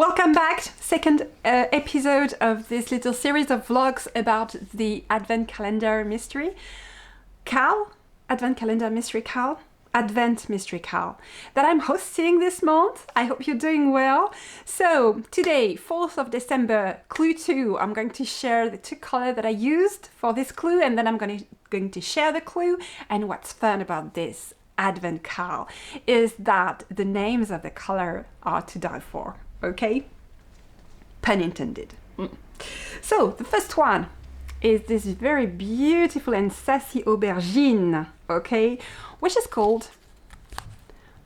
Welcome back, second episode of this little series of vlogs about the Advent Calendar Mystery. KAL, Advent Calendar Mystery KAL, Advent Mystery KAL, that I'm hosting this month. I hope you're doing well. So today, 4th of December, clue 2, I'm going to share the two colors that I used for this clue, and then I'm going to share the clue. And what's fun about this Advent KAL is that the names of the color are to die for. Okay? Pun intended. So, the first one is this very beautiful and sassy aubergine, okay? Which is called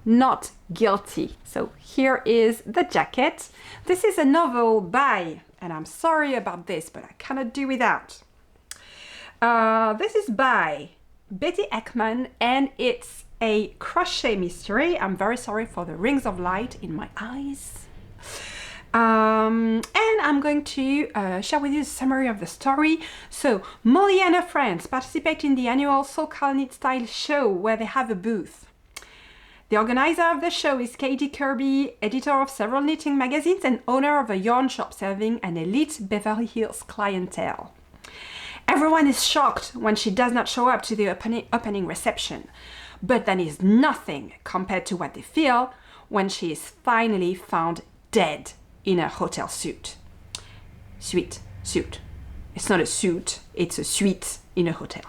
Not Guilty. So, here is the jacket. This is a novel by, and I'm sorry about this, but I cannot do without. This is by Betty Ekman, and it's a crochet mystery. I'm very sorry for the rings of light in my eyes. And I'm going to share with you a summary of the story. So, Molly and her friends participate in the annual KAL Knit Style show where they have a booth. The organizer of the show is Katie Kirby, editor of several knitting magazines and owner of a yarn shop serving an elite Beverly Hills clientele. Everyone is shocked when she does not show up to the opening reception, but that is nothing compared to what they feel when she is finally found dead in a hotel suit. Suite. It's not a suit, it's a suite in a hotel.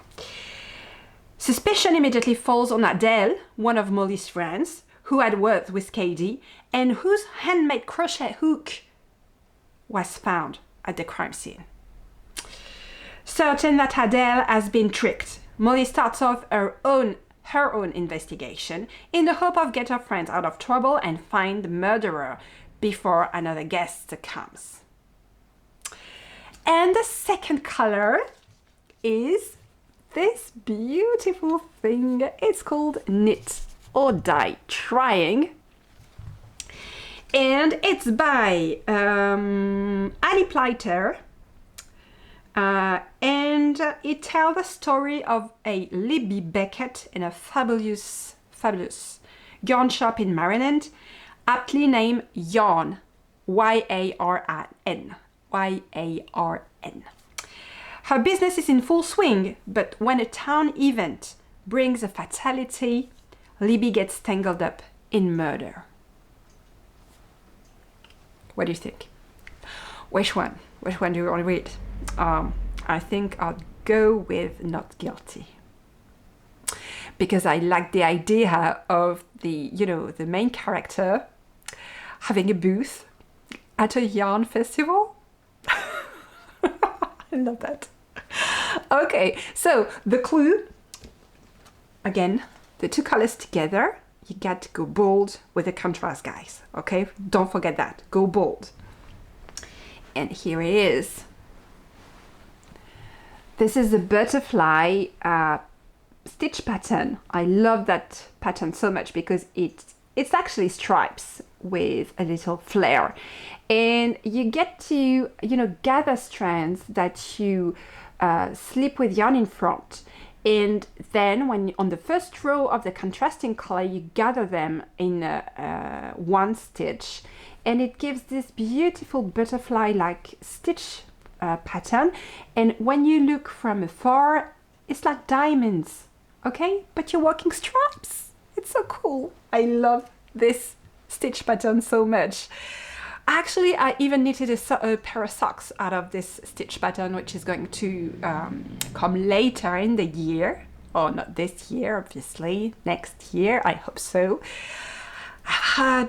Suspicion immediately falls on Adele, one of Molly's friends, who had worked with Katie and whose handmade crochet hook was found at the crime scene. Certain that Adele has been tricked, Molly starts off her own investigation in the hope of get her friends out of trouble and find the murderer before another guest comes. And the second color is this beautiful thing. It's called Knit or Die Trying. And it's by Ali Pleiter. And it tells the story of a Libby Beckett in a fabulous yarn shop in Maryland, aptly named Yarn, Y-A-R-N. Her business is in full swing, but when a town event brings a fatality, Libby gets tangled up in murder. What do you think? Which one do you want to read? I think I'll go with Not Guilty, because I like the idea of the main character having a booth at a yarn festival. I love that. Okay, so the clue, again, the two colors together, you got to go bold with the contrast, guys. Okay, don't forget that, go bold. And here it is. This is a butterfly stitch pattern. I love that pattern so much because it's actually stripes with a little flare, and you get to gather strands that you slip with yarn in front, and then when on the first row of the contrasting color you gather them in one stitch, and it gives this beautiful butterfly like stitch pattern. And when you look from afar, it's like diamonds, okay, but you're working stripes. It's so cool. I love this stitch pattern so much. Actually, I even knitted a pair of socks out of this stitch pattern, which is going to come later in the year, or not this year, obviously, next year, I hope so. I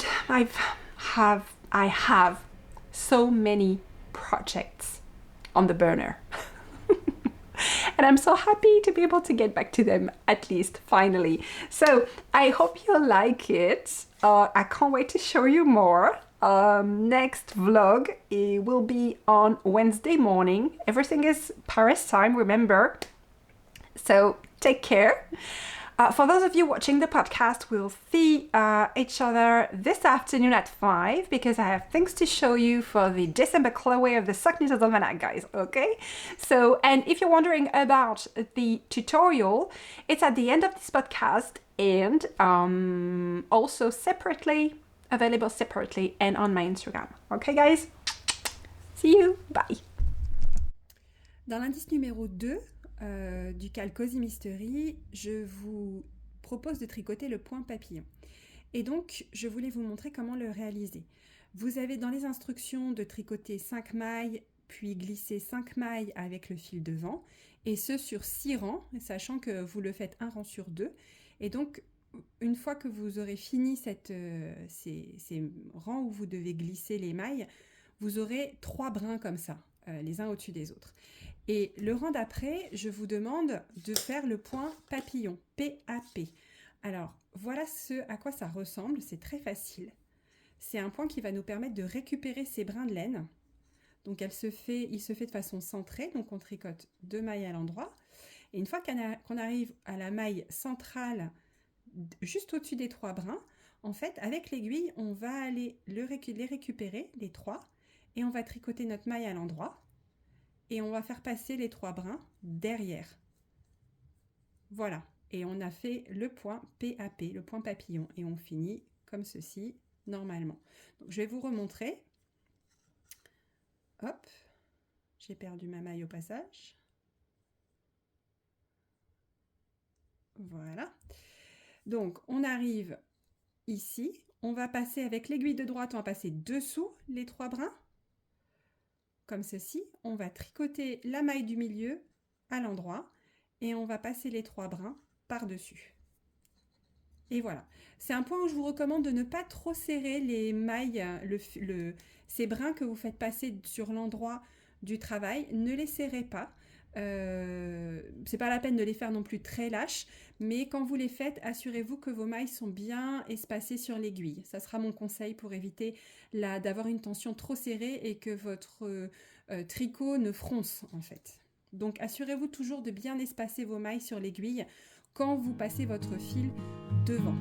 have so many projects on the burner. And I'm so happy to be able to get back to them, at least finally. So I hope you like it. I can't wait to show you more. Next vlog, it will be on Wednesday morning. Everything is Paris time, remember. So take care. For those of you watching the podcast, we'll see each other this afternoon at 5, because I have things to show you for the December colorway of the Sock Knitters Almanac, guys, okay? So, and if you're wondering about the tutorial, it's at the end of this podcast, and also separately available separately and on my Instagram. Okay guys? See you, bye! Dans l'indice numéro 2 du KAL Cosy Mystery, je vous propose de tricoter le point papillon. Et donc, je voulais vous montrer comment le réaliser. Vous avez dans les instructions de tricoter 5 mailles, puis glisser 5 mailles avec le fil devant, et ce sur 6 rangs, sachant que vous le faites un rang sur 2. Et donc, une fois que vous aurez fini ces rangs où vous devez glisser les mailles, vous aurez 3 brins comme ça, les uns au-dessus des autres. Et le rang d'après, je vous demande de faire le point papillon, P-A-P. Alors, voilà ce à quoi ça ressemble, c'est très facile. C'est un point qui va nous permettre de récupérer ces brins de laine. Donc, il se fait de façon centrée, donc on tricote 2 mailles à l'endroit. Et une fois qu'on arrive à la maille centrale, juste au-dessus des 3 brins, en fait, avec l'aiguille, on va aller les récupérer, les 3, et on va tricoter notre maille à l'endroit. Et on va faire passer les 3 brins derrière. Voilà. Et on a fait le point PAP, le point papillon. Et on finit comme ceci, normalement. Donc, je vais vous remontrer. Hop. J'ai perdu ma maille au passage. Voilà. Donc, on arrive ici. On va passer avec l'aiguille de droite, on va passer dessous les 3 brins. Comme ceci. On va tricoter la maille du milieu à l'endroit. Et on va passer les 3 brins par-dessus. Et voilà. C'est un point où je vous recommande de ne pas trop serrer les mailles, ces brins que vous faites passer sur l'endroit du travail. Ne les serrez pas. C'est pas la peine de les faire non plus très lâches, mais quand vous les faites, assurez-vous que vos mailles sont bien espacées sur l'aiguille. Ça sera mon conseil pour éviter d'avoir une tension trop serrée et que votre tricot ne fronce en fait. Donc assurez-vous toujours de bien espacer vos mailles sur l'aiguille quand vous passez votre fil devant.